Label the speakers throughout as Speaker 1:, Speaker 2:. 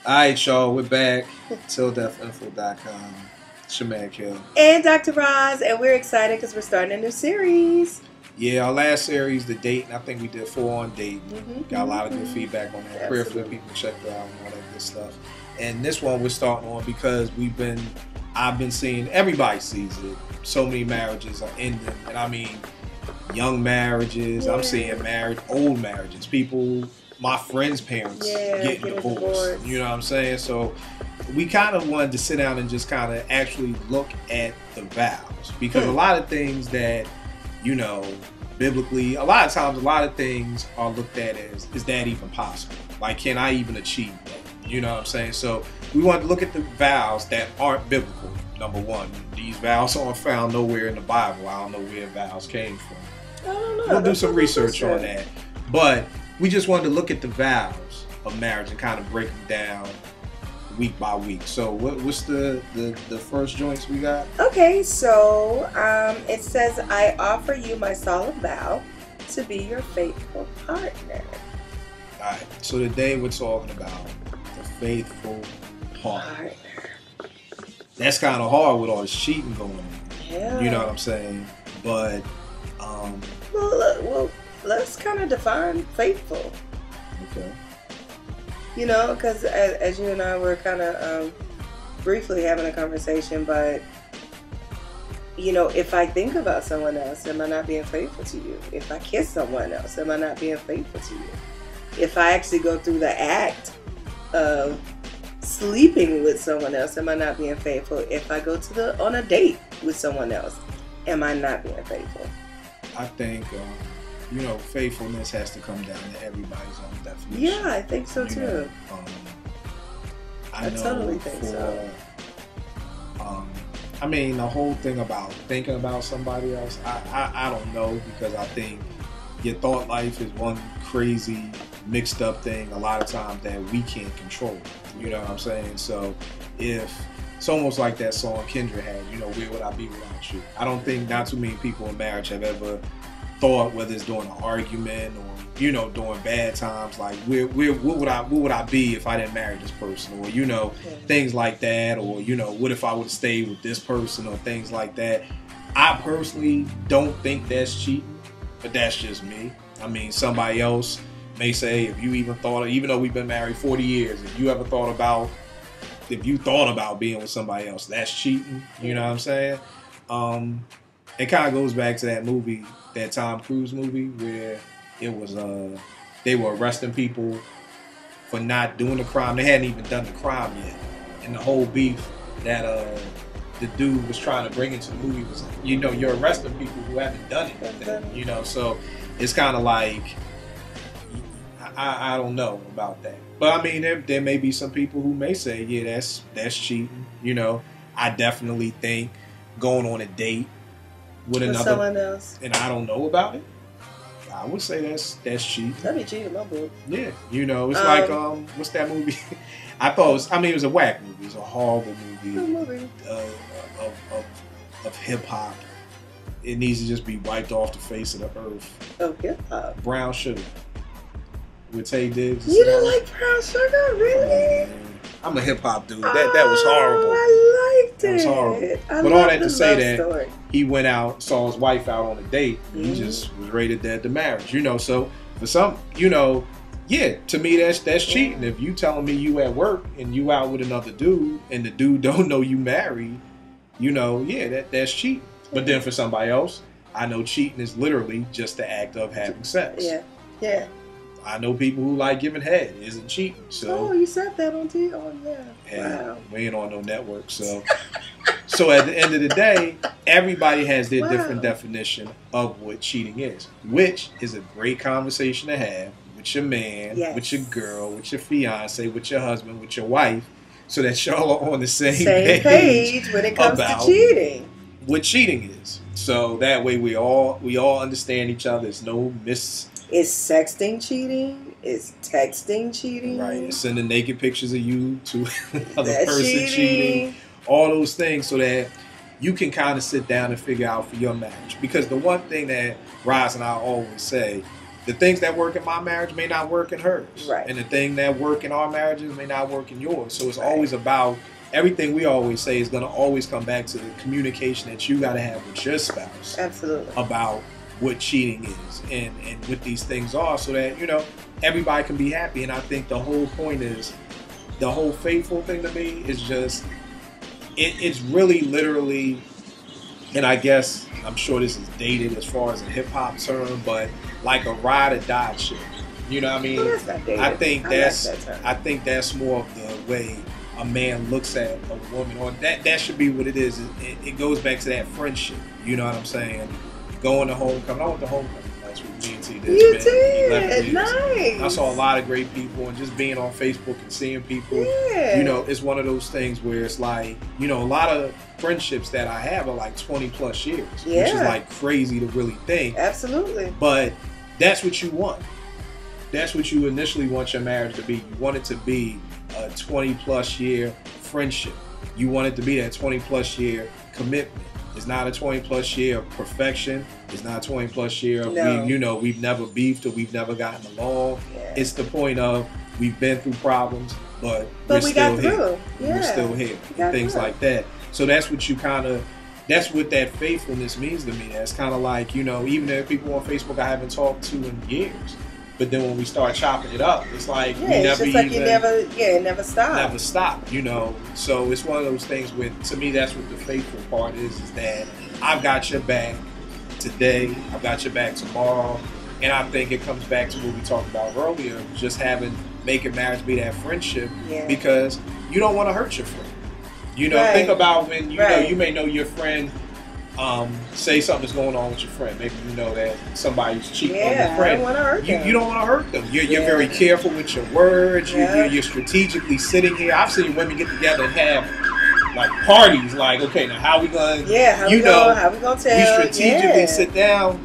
Speaker 1: Alright, y'all, we're back. TilDeathInfo.com. It's your man, Kil.
Speaker 2: And Dr. Roz, and we're excited because we're starting a new series.
Speaker 1: Yeah, our last series, The Date, and I think we did 4 on Dating. Got a lot of good feedback on that. Prayerfully, people checked it out and all that good stuff. And this one we're starting on because I've been seeing, everybody sees it. So many marriages are ending, and I mean, young marriages. I'm seeing old marriages. People, my friends' parents getting divorced. You know what I'm saying? So we kind of wanted to sit down and just kind of actually look at the vows, because a lot of things that, you know, biblically, a lot of times, a lot of things are looked at as, is that even possible? Like, can I even achieve that? You know what I'm saying? So we wanted to look at the vows that aren't biblical. Number one, these vows aren't found nowhere in the Bible. I don't know where vows came from.
Speaker 2: I don't know.
Speaker 1: We'll do some research on that. But we just wanted to look at the vows of marriage and kind of break them down week by week. So what's the first joints we got?
Speaker 2: Okay, so it says, I offer you my solemn vow to be your faithful partner.
Speaker 1: Alright, so today we're talking about the faithful partner. That's kind of hard with all this cheating going on.
Speaker 2: Yeah.
Speaker 1: You know what I'm saying? But
Speaker 2: well, let's kind of define faithful.
Speaker 1: Okay.
Speaker 2: You know, because as you and I were kind of briefly having a conversation, but, you know, if I think about someone else, am I not being faithful to you? If I kiss someone else, am I not being faithful to you? If I actually go through the act of sleeping with someone else, am I not being faithful? If I go on a date with someone else, am I not being faithful?
Speaker 1: I think, you know, faithfulness has to come down to everybody's own definition.
Speaker 2: Yeah, I think so too.
Speaker 1: Know, I
Speaker 2: totally think so.
Speaker 1: I mean, the whole thing about thinking about somebody else, I don't know, because I think your thought life is one crazy mixed up thing a lot of times that we can't control. You know what I'm saying? So if it's almost like that song Kendra had, you know, where would I be without you? I don't think not too many people in marriage have ever thought, whether it's during an argument or, you know, during bad times, like what would I be if I didn't marry this person, or, you know, things like that, or, you know, what if I would have stayed with this person, or things like that. I personally don't think that's cheating, but that's just me. I mean, somebody else may say, if you even thought, even though we've been married 40 years, if you thought about being with somebody else, that's cheating. You know what I'm saying? It kind of goes back to that movie, that Tom Cruise movie, where it was they were arresting people for not doing the crime. They hadn't even done the crime yet, and the whole beef that the dude was trying to bring into the movie was, you know, you're arresting people who haven't done anything. You know, so it's kind of like, I don't know about that. But I mean, there may be some people who may say, yeah, that's cheating. You know, I definitely think going on a date with
Speaker 2: someone else,
Speaker 1: and I don't know about it, I would say that's cheating.
Speaker 2: That'd be cheating, my boy.
Speaker 1: Yeah, you know, it's like what's that movie? it was a whack movie. It was a horrible movie of hip hop. It needs to just be wiped off the face of the earth.
Speaker 2: Oh, hip hop.
Speaker 1: Brown Sugar. With Tay Diggs.
Speaker 2: You don't like Brown Sugar, really?
Speaker 1: I'm a hip hop dude. That was horrible.
Speaker 2: I liked it.
Speaker 1: That was horrible. But all that to say that he went out, saw his wife out on a date, and he just was rated dead to marriage. You know, so for some, you know, yeah, to me that's cheating. If you telling me you at work and you out with another dude and the dude don't know you married, you know, yeah, that's cheating. But then for somebody else, I know cheating is literally just the act of having sex.
Speaker 2: Yeah, yeah.
Speaker 1: I know people who like giving head isn't cheating. So
Speaker 2: you said that on TV. Oh yeah.
Speaker 1: And
Speaker 2: wow.
Speaker 1: We ain't on no network, so so at the end of the day, everybody has their different definition of what cheating is, which is a great conversation to have with your man, with your girl, with your fiance, with your husband, with your wife, so that y'all are on the same page
Speaker 2: when it comes to cheating.
Speaker 1: What cheating is. So that way we all understand each other. There's no
Speaker 2: Is sexting cheating? Is texting cheating?
Speaker 1: Right. It's sending naked pictures of you to another person cheating. All those things, so that you can kind of sit down and figure out for your marriage. Because the one thing that Roz and I always say the things that work in my marriage may not work in hers.
Speaker 2: Right.
Speaker 1: And the thing that work in our marriages may not work in yours. So it's always about, everything we always say is going to always come back to the communication that you got to have with your spouse.
Speaker 2: Absolutely.
Speaker 1: About what cheating is and what these things are, so that, you know, everybody can be happy. And I think the whole point is, the whole faithful thing to me is just, it's really literally, and I guess, I'm sure this is dated as far as a hip hop term, but like a ride or die shit. You know what I mean?
Speaker 2: Well, that's not dated.
Speaker 1: I think
Speaker 2: I
Speaker 1: think that's more of the way a man looks at a woman, or that should be what it is. It goes back to that friendship. You know what I'm saying? Going to homecoming. I went to homecoming. That's what me and T did.
Speaker 2: You did. Nice.
Speaker 1: I saw a lot of great people, and just being on Facebook and seeing people.
Speaker 2: Yeah.
Speaker 1: You know, it's one of those things where it's like, you know, a lot of friendships that I have are like 20 plus years, which is like crazy to really think.
Speaker 2: Absolutely.
Speaker 1: But that's what you want. That's what you initially want your marriage to be. You want it to be a 20 plus year friendship. You want it to be that 20 plus year commitment. It's not a 20 plus year of perfection. It's not a 20 plus year of we've never beefed or we've never gotten along. Yeah. It's the point of, we've been through problems, but we're still here. Yeah. We're still here. Things like that. So that's what that's what that faithfulness means to me. That's kind of like, you know, even if people on Facebook I haven't talked to in years, but then when we start chopping it up, it's like we never
Speaker 2: it never stopped.
Speaker 1: Never stopped, you know. So it's one of those things where, to me, that's what the faithful part is that I've got your back today, I've got your back tomorrow, and I think it comes back to what we talked about earlier, just making marriage be that friendship, because you don't want to hurt your friend. You know, think about when you know, you may know your friend, say something's going on with your friend. Maybe you know that somebody's cheating on your friend. You don't want to hurt them. You're very careful with your words. You're strategically sitting here. I've seen women get together and have like parties. Like, okay, now how we gonna? How we gonna tell? We strategically sit down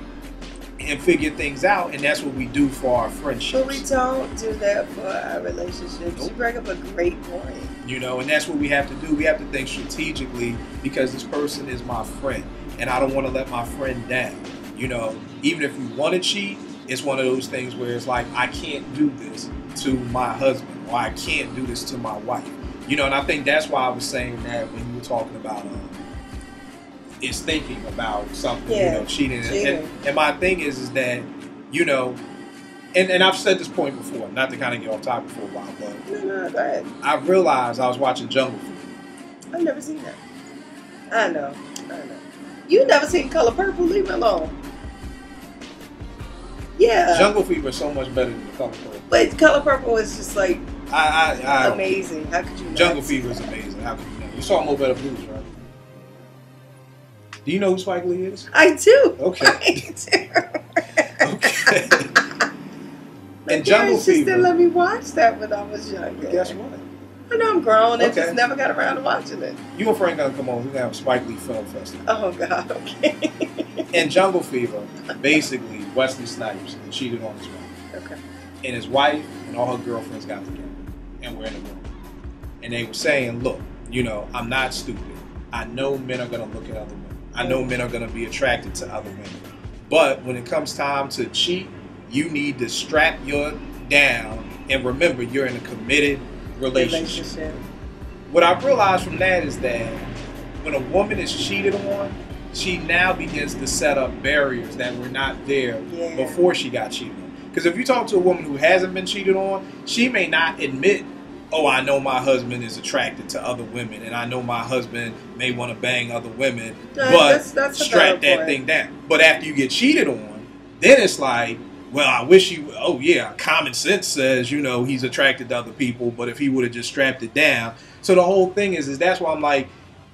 Speaker 1: and figure things out, and that's what we do for our friendships.
Speaker 2: But we don't do that for our relationships. Nope. You bring up a great point.
Speaker 1: You know, and that's what we have to do. We have to think strategically, because this person is my friend, and I don't want to let my friend down. You know, even if we want to cheat, it's one of those things where it's like, I can't do this to my husband, or I can't do this to my wife. You know, and I think that's why I was saying that when you were talking about is thinking about something, you know, cheating. And my thing is that, you know, and I've said this point before, not to kind of get off topic for a while, but
Speaker 2: no, go ahead.
Speaker 1: I realized I was watching Jungle Fever.
Speaker 2: I've never seen that. I know. You never seen Color Purple? Leave me alone. Yeah.
Speaker 1: Jungle Fever is so much better than Color Purple.
Speaker 2: But Color Purple is just like
Speaker 1: I
Speaker 2: amazing. How could you?
Speaker 1: Jungle Fever is amazing. How could you know? You saw Mo Better Blues, right? Do you know who Spike Lee is?
Speaker 2: I do.
Speaker 1: Okay.
Speaker 2: I do.
Speaker 1: Okay. And
Speaker 2: Jungle Fever. Still let me watch that when I was younger.
Speaker 1: Guess what?
Speaker 2: I know I'm grown. I just never got around to watching it.
Speaker 1: You and Frank gonna come on. We're gonna have a Spike Lee Film Festival.
Speaker 2: Oh God. Okay.
Speaker 1: In Jungle Fever, basically Wesley Snipes cheated on his wife.
Speaker 2: Okay.
Speaker 1: And his wife and all her girlfriends got together and were in the room. And they were saying, look, you know, I'm not stupid. I know men are gonna look at other women. I know men are gonna be attracted to other women. But when it comes time to cheat, you need to strap your down and remember you're in a committed relationship. What I realized from that is that when a woman is cheated on, she now begins to set up barriers that were not there before she got cheated on. Because if you talk to a woman who hasn't been cheated on, she may not admit, oh, I know my husband is attracted to other women, and I know my husband may want to bang other women, but that's strap that thing down. But after you get cheated on, then it's like, well, I wish you, common sense says, you know, he's attracted to other people, but if he would have just strapped it down. So the whole thing is that's why I'm like,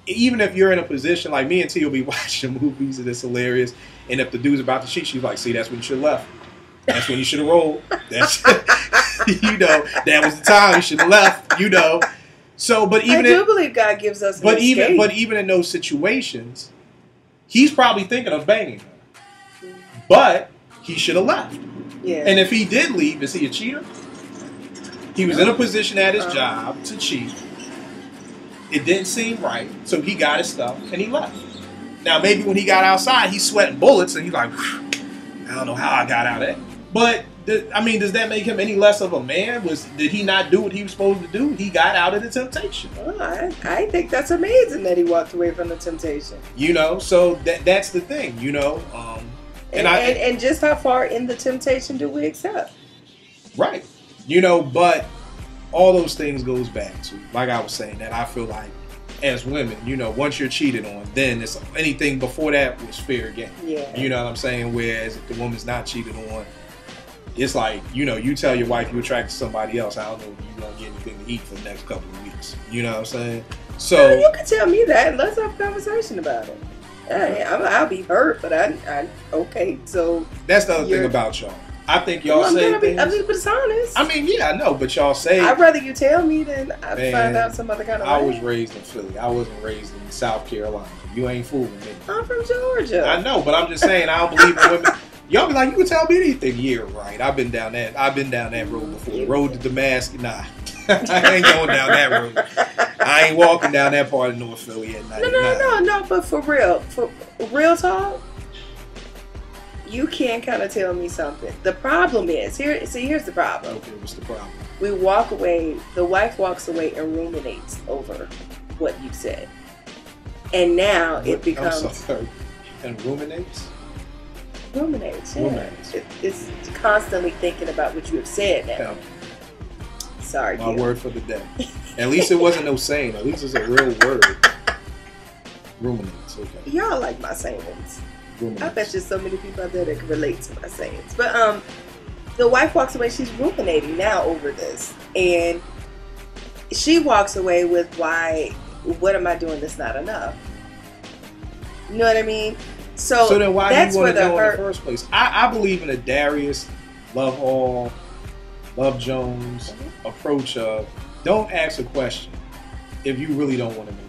Speaker 1: even if you're in a position, like me and T will be watching movies and it's hilarious, and if the dude's about to cheat, she's like, see, that's when you should have left. That's when you should have rolled. That's, you know, that was the time you should have left, you know. So, but even
Speaker 2: I do believe God gives us an escape.
Speaker 1: But even in those situations, he's probably thinking of banging her. But he should have left.
Speaker 2: Yeah.
Speaker 1: And if he did leave, is he a cheater? He was in a position at his job to cheat. It didn't seem right, so he got his stuff and he left. Now, maybe when he got outside, he's sweating bullets and he's like, I don't know how I got out of that. But I mean, does that make him any less of a man? Did he not do what he was supposed to do? He got out of the temptation.
Speaker 2: Well, I think that's amazing that he walked away from the temptation.
Speaker 1: You know, so that's the thing. You know,
Speaker 2: and just how far in the temptation do we accept?
Speaker 1: Right. You know, but all those things goes back to, like I was saying, that I feel like as women, you know, once you're cheated on, then it's anything before that was fair game.
Speaker 2: Yeah.
Speaker 1: You know what I'm saying? Whereas if the woman's not cheated on, it's like, you know, you tell your wife you attracted to somebody else, I don't know if you won't get anything to eat for the next couple of weeks. You know what I'm saying? So
Speaker 2: you can tell me that and let's have a conversation about it. I'll be hurt, but I okay. So
Speaker 1: that's the other thing about y'all. I think y'all say things.
Speaker 2: I'm just dishonest.
Speaker 1: I mean, yeah, I know, but y'all say.
Speaker 2: I'd rather you tell me than find out some other kind of way.
Speaker 1: I was raised in Philly. I wasn't raised in South Carolina. You ain't fooling me.
Speaker 2: I'm from Georgia.
Speaker 1: I know, but I'm just saying I don't believe in women. Y'all be like, you can tell me anything. Yeah, right. I've been down that road before. The road to Damascus. Nah, I ain't going down that road. I ain't walking down that part of North Philly at night.
Speaker 2: No. But for real talk. You can kind of tell me something. The problem is here's the problem.
Speaker 1: Okay, what's the problem?
Speaker 2: We walk away. The wife walks away and ruminates over what you said, and now it becomes.
Speaker 1: I'm sorry. And ruminates.
Speaker 2: Ruminates. Yeah. It's constantly thinking about what you have said now.
Speaker 1: Yeah.
Speaker 2: Sorry.
Speaker 1: My word for the day. At least it wasn't no saying. At least it's a real word. Ruminates. Okay.
Speaker 2: Y'all like my sayings. I bet you so many people out there that can relate to my sayings. But the wife walks away. She's ruminating now over this, and she walks away with, "Why? What am I doing that's not enough?" You know what I mean? So
Speaker 1: then why do you want to know in the first place? I believe in a Darius, Love Hall, Love Jones approach of don't ask a question if you really don't want to know.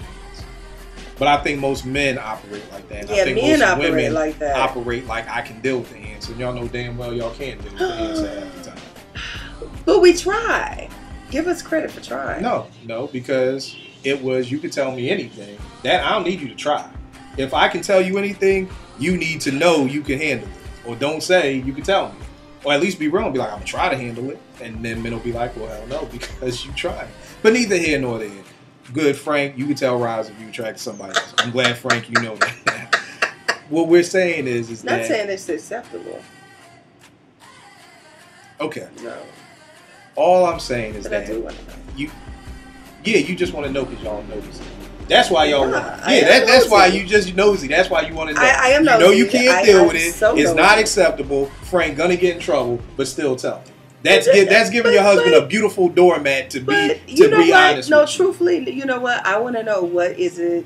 Speaker 1: But I think most men operate like that.
Speaker 2: Yeah,
Speaker 1: I think
Speaker 2: men
Speaker 1: most
Speaker 2: operate
Speaker 1: women
Speaker 2: like that.
Speaker 1: Operate like I can deal with the answer. And y'all know damn well y'all can't deal with the answer half the time.
Speaker 2: But we try. Give us credit for trying.
Speaker 1: No, because it was you could tell me anything. That I don't need you to try. If I can tell you anything, you need to know you can handle it. Or don't say you can tell me. Or at least be real and be like, I'm gonna try to handle it. And then men will be like, well, hell no, because you tried. But neither here nor there. Good, Frank. You can tell Roz if you attract somebody else. I'm glad, Frank, you know that. What we're saying is
Speaker 2: not
Speaker 1: that...
Speaker 2: saying it's acceptable.
Speaker 1: Okay.
Speaker 2: No.
Speaker 1: All I'm saying is
Speaker 2: but
Speaker 1: that...
Speaker 2: I do want to know.
Speaker 1: You just want to know because y'all notice it. That's why y'all...
Speaker 2: Yeah,
Speaker 1: that's why you just nosy. That's why you want to know.
Speaker 2: I am nosy.
Speaker 1: You know you can't deal with it.
Speaker 2: So
Speaker 1: it's not acceptable. Frank gonna get in trouble, but still tell me. That's giving your husband a beautiful doormat to be honest.
Speaker 2: No, truthfully, you know what? I want to know what is it?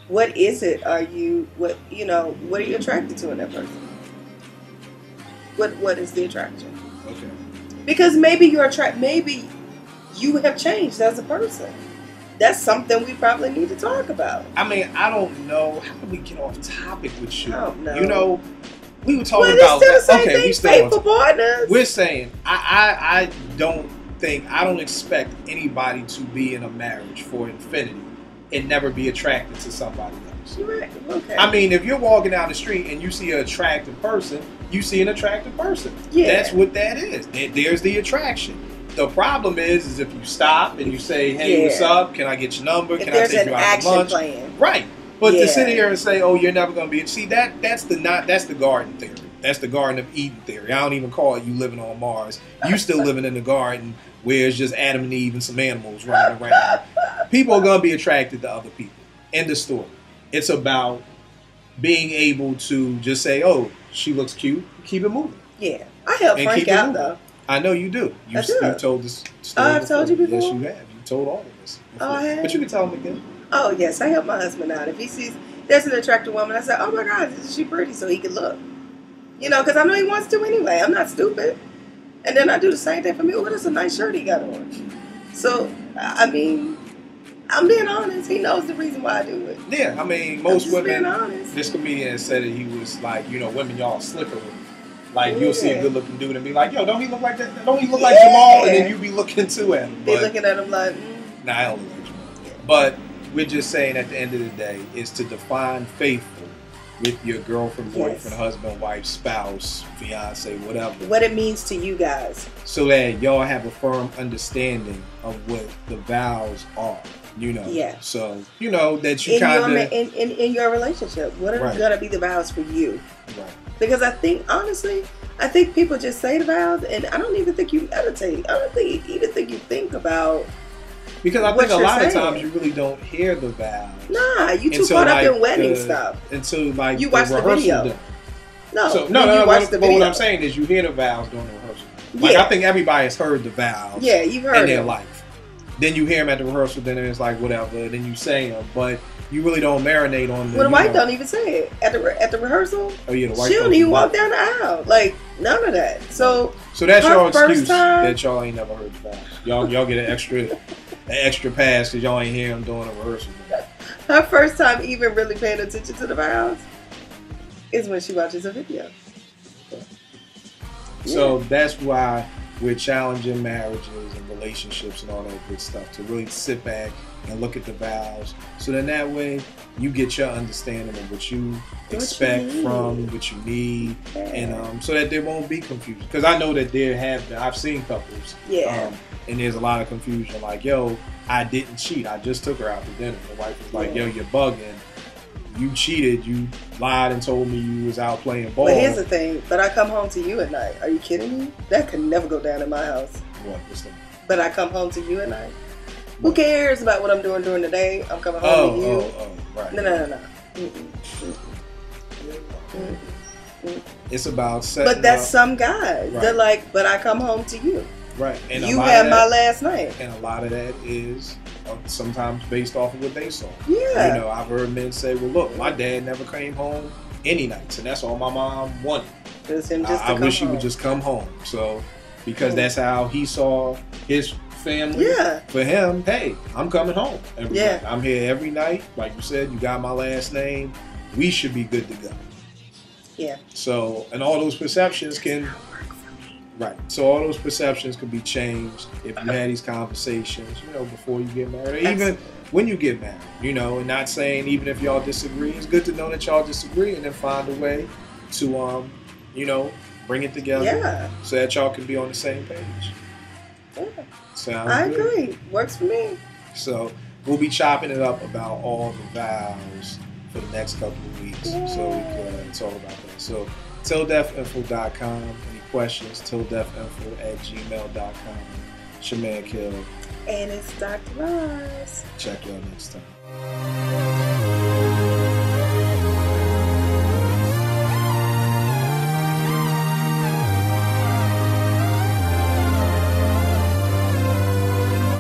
Speaker 2: What is it? What are you attracted to in that person? What is the attraction?
Speaker 1: Okay.
Speaker 2: Because maybe maybe you have changed as a person. That's something we probably need to talk about.
Speaker 1: I mean, I don't know. How did we get off topic with you?
Speaker 2: I don't know.
Speaker 1: You know, we were talking about
Speaker 2: we still partners.
Speaker 1: We're saying I don't expect anybody to be in a marriage for infinity and never be attracted to somebody else.
Speaker 2: Right. Okay.
Speaker 1: I mean, if you're walking down the street and you see an attractive person, you see an attractive person.
Speaker 2: Yeah.
Speaker 1: That's what that is. There's the attraction. The problem is if you stop and you say, "Hey, what's up? Can I get your number? Can I take you out to lunch?"
Speaker 2: Plan.
Speaker 1: Right. But to sit here and say, "Oh, you're never going to be," see that's the garden theory. That's the Garden of Eden theory. I don't even call it you living on Mars. You still living in the garden where it's just Adam and Eve and some animals running around. People are going to be attracted to other people. End of story. It's about being able to just say, "Oh, she looks cute." Keep it moving.
Speaker 2: Yeah, I help Frank out though.
Speaker 1: I know you do. You've told this story.
Speaker 2: I've told you before?
Speaker 1: Yes, you have. You told all of this before.
Speaker 2: Oh, I have?
Speaker 1: But you can tell him again.
Speaker 2: Oh, yes. I help my husband out. If he sees there's an attractive woman, I say, "Oh, my God, is she pretty?" So he can look. You know, because I know he wants to anyway. I'm not stupid. And then I do the same thing for me. Oh, that's a nice shirt he got on. So, I mean, I'm being honest. He knows the reason why I do it.
Speaker 1: Yeah, I mean, most women.
Speaker 2: Being honest.
Speaker 1: This comedian said that he was like, women y'all slicker with. Like, you'll see a good-looking dude and be like, "Yo, don't he look like that? Don't he look like Jamal?" And then you be looking too at him.
Speaker 2: Be looking at him like,
Speaker 1: Nah, I don't look like Jamal. Yeah. But we're just saying at the end of the day is to define faithful with your girlfriend, boyfriend,
Speaker 2: Yes.
Speaker 1: husband, wife, spouse, fiance, whatever.
Speaker 2: What it means to you guys.
Speaker 1: So that y'all have a firm understanding of what the vows are. You know.
Speaker 2: Yeah.
Speaker 1: So, you know, that you
Speaker 2: In
Speaker 1: kind
Speaker 2: your
Speaker 1: of...
Speaker 2: in your relationship, what are
Speaker 1: Right.
Speaker 2: gonna be the vows for you?
Speaker 1: Right.
Speaker 2: Because I think, honestly, I think people just say the vows, and I don't even think you meditate. I don't even think you think about.
Speaker 1: Because I
Speaker 2: what
Speaker 1: think a
Speaker 2: you're
Speaker 1: lot of
Speaker 2: saying.
Speaker 1: times you really don't hear the vows.
Speaker 2: Nah, you too
Speaker 1: until,
Speaker 2: caught up
Speaker 1: like,
Speaker 2: in wedding stuff.
Speaker 1: Until like
Speaker 2: You watch the
Speaker 1: rehearsal
Speaker 2: video.
Speaker 1: dinner.
Speaker 2: No,
Speaker 1: So,
Speaker 2: when
Speaker 1: no.
Speaker 2: you watch
Speaker 1: But,
Speaker 2: the
Speaker 1: but
Speaker 2: video.
Speaker 1: what I'm saying is you hear the vows during the rehearsal. Like,
Speaker 2: Yeah.
Speaker 1: I think everybody has heard the vows.
Speaker 2: Yeah, you've heard
Speaker 1: in their
Speaker 2: them.
Speaker 1: life. Then you hear them at the rehearsal dinner, it's like whatever. Then you say them, but you really don't marinate on them.
Speaker 2: Well, the wife don't even say it at the rehearsal.
Speaker 1: Oh yeah, the wife.
Speaker 2: She don't even walk down the aisle. Like none of that. So
Speaker 1: that's
Speaker 2: her
Speaker 1: your
Speaker 2: first
Speaker 1: excuse
Speaker 2: time-
Speaker 1: that y'all ain't never heard the vows. Y'all get an extra pass because y'all ain't hear them doing a rehearsal.
Speaker 2: her first time even really paying attention to the vows is when she watches a video.
Speaker 1: So that's why we're challenging marriages and relationships and all that good stuff to really sit back and look at the vows. So then that way you get your understanding of what you expect from what you need, and so that there won't be confusion. Because I know that there have been, I've seen couples, and there's a lot of confusion. Like, yo, I didn't cheat. I just took her out to dinner. The wife was like, yo, you're bugging. You cheated. You lied and told me you was out playing ball.
Speaker 2: But here's the thing. But I come home to you at night. Are you kidding me? That could never go down in my house.
Speaker 1: What? What's that?
Speaker 2: But I come home to you at night. Who cares about what I'm doing during the day? I'm coming home to you.
Speaker 1: Right.
Speaker 2: No.
Speaker 1: It's about setting
Speaker 2: But that's
Speaker 1: up.
Speaker 2: some guys.
Speaker 1: Right.
Speaker 2: They're like, but I come home to you.
Speaker 1: Right. And
Speaker 2: You had my last name.
Speaker 1: And a lot of that is sometimes based off of what they saw.
Speaker 2: Yeah.
Speaker 1: You know, I've heard men say, well, look, my dad never came home any nights, and that's all my mom wanted.
Speaker 2: Just him just to
Speaker 1: I
Speaker 2: come
Speaker 1: wish he
Speaker 2: home.
Speaker 1: would just come home. So, because that's how he saw his family.
Speaker 2: Yeah.
Speaker 1: For him, hey, I'm coming home every
Speaker 2: Yeah.
Speaker 1: night. I'm here every night. Like you said, you got my last name. We should be good to go.
Speaker 2: Yeah.
Speaker 1: So, and all those perceptions can... Right. So all those perceptions can be changed if you had these conversations, you know, before you get married, or even when you get married, you know, and not saying even if y'all disagree. It's good to know that y'all disagree and then find a way to, you know, bring it together so that y'all can be on the same page.
Speaker 2: Yeah.
Speaker 1: Sounds
Speaker 2: I
Speaker 1: good.
Speaker 2: agree. Works for me.
Speaker 1: So we'll be chopping it up about all the vows for the next couple of weeks.
Speaker 2: Yay.
Speaker 1: So we can talk about that. So TilDeathInfo.com. Any questions? TilDeathInfo@gmail.com. It's your man Kil.
Speaker 2: And it's Dr. Roz.
Speaker 1: Check y'all next time.